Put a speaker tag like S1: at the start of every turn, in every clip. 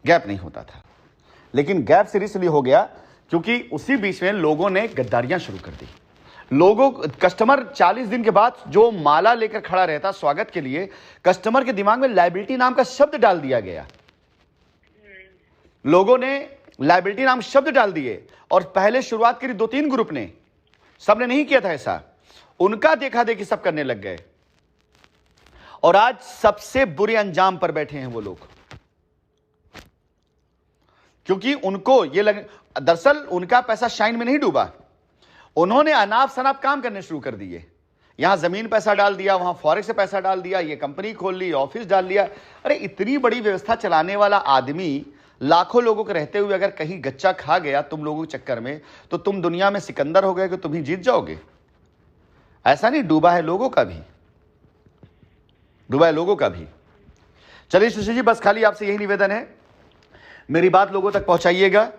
S1: Gap नहीं होता था। लेकिन गैप सिर्फ इसलिए हो गया क्योंकि उसी बीच में लोगों ने गद्दारियां शुरू कर दी। कस्टमर 40 दिन के बाद जो माला लेकर खड़ा रहता स्वागत के लिए, कस्टमर के दिमाग में लायबिलिटी नाम का शब्द डाल दिया गया। लोगों ने लायबिलिटी नाम शब्द डाल दिए और पहले शुरुआत करी 2-3 ग्रुप ने, सबने नहीं किया था ऐसा, उनका देखा देखी सब करने लग गए और आज सबसे बुरे अंजाम पर बैठे हैं वो लोग। क्योंकि उनको ये दरअसल उनका पैसा शाइन में नहीं डूबा, उन्होंने अनाप शनाप काम करने शुरू कर दिए। यहां जमीन पैसा डाल दिया, वहां फॉरेक्स से पैसा डाल दिया, ये कंपनी खोल ली, ऑफिस डाल लिया। अरे इतनी बड़ी व्यवस्था चलाने वाला आदमी लाखों लोगों के रहते हुए अगर कहीं गच्चा खा गया तुम लोगों के चक्कर में, तो तुम दुनिया में सिकंदर हो गए कि तुम ही जीत जाओगे। ऐसा नहीं, डूबा है लोगों का भी, डूबा है लोगों का भी। चलिए सुशील जी, बस खाली आपसे यही निवेदन है, मेरी बात लोगों तक पहुंचाइएगा।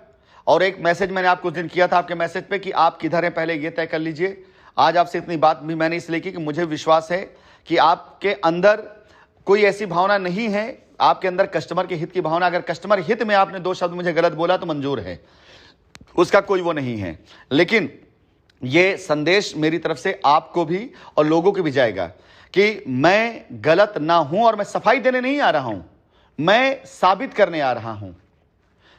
S1: और एक मैसेज मैंने आपको उस दिन किया था आपके मैसेज पे कि आप किधर हैं पहले ये तय कर लीजिए। आज आपसे इतनी बात भी मैंने इसलिए की कि मुझे विश्वास है कि आपके अंदर कोई ऐसी भावना नहीं है, आपके अंदर कस्टमर के हित की भावना। अगर कस्टमर हित में आपने 2 शब्द मुझे गलत बोला तो मंजूर है, उसका कोई वो नहीं है। लेकिन ये संदेश मेरी तरफ से आपको भी और लोगों को भी जाएगा कि मैं गलत ना हूं और मैं सफाई देने नहीं आ रहा हूं, मैं साबित करने आ रहा हूं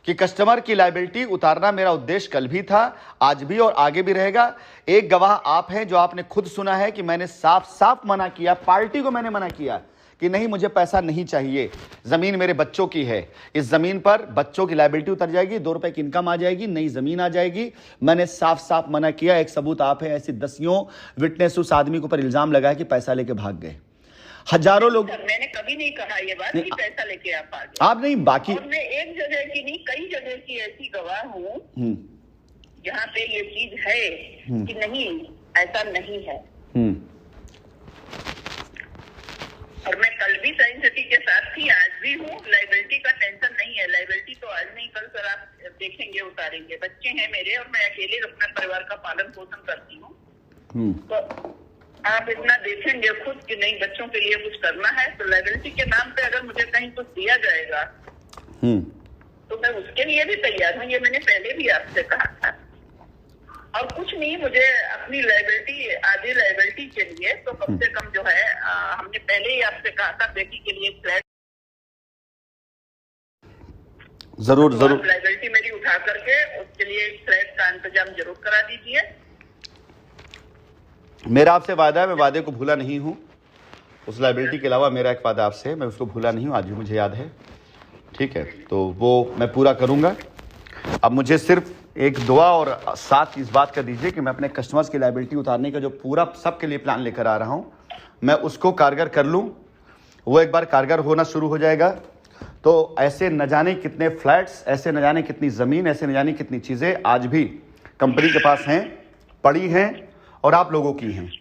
S1: कि कस्टमर की लायबिलिटी उतारना मेरा उद्देश्य कल भी था, आज भी और आगे भी रहेगा। एक गवाह आप हैं जो आपने खुद सुना है कि मैंने साफ साफ मना किया, पार्टी को मैंने मना किया कि नहीं मुझे पैसा नहीं चाहिए, जमीन मेरे बच्चों की है, इस जमीन पर बच्चों की लायबिलिटी उतर जाएगी, 2 रुपए की इनकम आ जाएगी, नई जमीन आ जाएगी। मैंने साफ साफ मना किया। एक सबूत आप है, ऐसी दसियों विटनेस उस आदमी के ऊपर इल्जाम लगाया कि पैसा लेके भाग गए। हजारों लोग,
S2: मैंने कभी नहीं कहा ये बात कि पैसा लेके आप आ गए।
S1: आप नहीं, बाकी
S2: और मैं एक जगह की नहीं कई जगह की ऐसी गवाह हूँ जहाँ पे ये चीज है कि नहीं ऐसा नहीं है। और मैं कल भी साइंस सिटी के साथ थी, आज भी हूँ। लायबिलिटी का टेंशन नहीं है, लायबिलिटी तो आज नहीं कल सर आप देखेंगे उतारेंगे। बच्चे हैं मेरे और मैं अकेले अपने परिवार का पालन पोषण करती हूँ, तो आप इतना देखेंगे खुद कि नहीं बच्चों के लिए कुछ करना है, तो लायबिलिटी के नाम पे अगर मुझे कहीं कुछ दिया जाएगा तो मैं उसके लिए भी तैयार हूँ। ये मैंने पहले भी आपसे कहा था। और कुछ नहीं, मुझे अपनी लायबिलिटी, आधी लायबिलिटी के लिए तो कम से कम जो है हमने पहले ही आपसे कहा था बेटी के लिए फ्लैट
S1: जरूर जरूर
S2: लायबिलिटी मेरी उठा करके उसके लिए फ्लैट का इंतजाम जरूर करा दीजिए।
S1: मेरा आपसे वादा है, मैं वादे को भूला नहीं हूँ। उस लायबिलिटी के अलावा मेरा एक वादा आपसे, मैं उसको भूला नहीं हूँ, आज भी मुझे याद है। ठीक है, तो वो मैं पूरा करूँगा। अब मुझे सिर्फ एक दुआ और साथ इस बात का दीजिए कि मैं अपने कस्टमर्स की लायबिलिटी उतारने का जो पूरा सबके लिए प्लान लेकर आ रहा हूँ, मैं उसको कारगर कर लूँ। वो एक बार कारगर होना शुरू हो जाएगा तो ऐसे न जाने कितने फ्लैट्स, ऐसे न जाने कितनी ज़मीन, ऐसे न जाने कितनी चीज़ें आज भी कंपनी के पास हैं, पड़ी हैं और आप लोगों की हैं,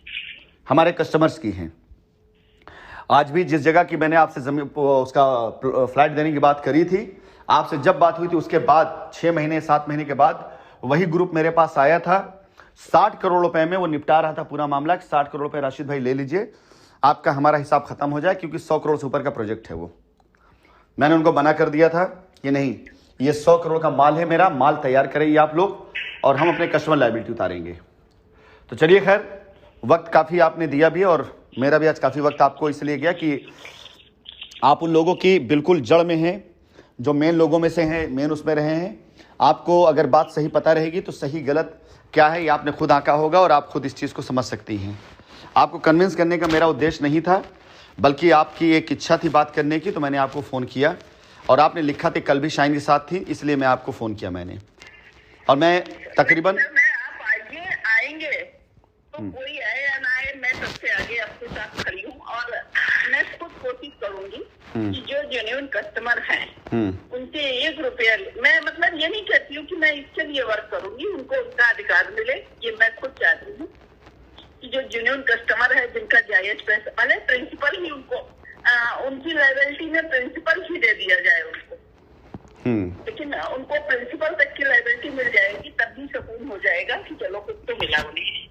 S1: हमारे कस्टमर्स की हैं। आज भी जिस जगह की मैंने आपसे जमीन उसका फ्लैट देने की बात करी थी, आपसे जब बात हुई थी उसके बाद 6 महीने 7 महीने के बाद वही ग्रुप मेरे पास आया था। 60 करोड़ रुपए में वो निपटा रहा था पूरा मामला। 60 करोड़ रुपए राशिद भाई ले लीजिए, आपका हमारा हिसाब खत्म हो जाए, क्योंकि 100 करोड़ से ऊपर का प्रोजेक्ट है वो। मैंने उनको मना कर दिया था कि नहीं, ये 100 करोड़ का माल है, मेरा माल तैयार करेंगे आप लोग और हम अपने कस्टमर लायबिलिटी उतारेंगे। तो चलिए खैर, वक्त काफ़ी आपने दिया भी और मेरा भी आज काफ़ी वक्त आपको इसलिए गया कि आप उन लोगों की बिल्कुल जड़ में हैं, जो मेन लोगों में से हैं, मेन उसमें रहे हैं। आपको अगर बात सही पता रहेगी तो सही गलत क्या है ये आपने खुद आंका होगा और आप खुद इस चीज़ को समझ सकती हैं। आपको कन्विंस करने का मेरा उद्देश्य नहीं था, बल्कि आपकी एक इच्छा थी बात करने की, तो मैंने आपको फ़ोन किया और आपने लिखा था कल भी शाइन के साथ थी, इसलिए मैं आपको फ़ोन किया मैंने। और मैं तकरीबन
S2: तो कोई आए या ना आए, मैं सबसे आगे आपके साथ खड़ी हूँ और मैं खुद कोशिश करूंगी कि जो जेन्युइन कस्टमर हैं उनसे 1 रुपया, मैं मतलब ये नहीं कहती हूँ कि मैं इसके लिए वर्क करूंगी, उनको उसका अधिकार मिले, ये मैं खुद चाहती हूँ कि जो जेन्युइन कस्टमर है जिनका जायज पैसा, भले प्रिंसिपल ही उनको उनकी लायबिलिटी में प्रिंसिपल ही दे दिया जाए उनको, लेकिन उनको प्रिंसिपल तक की लायबिलिटी मिल जाएगी, तब भी सुकून हो जाएगा कि चलो कुछ तो मिला उन्हें।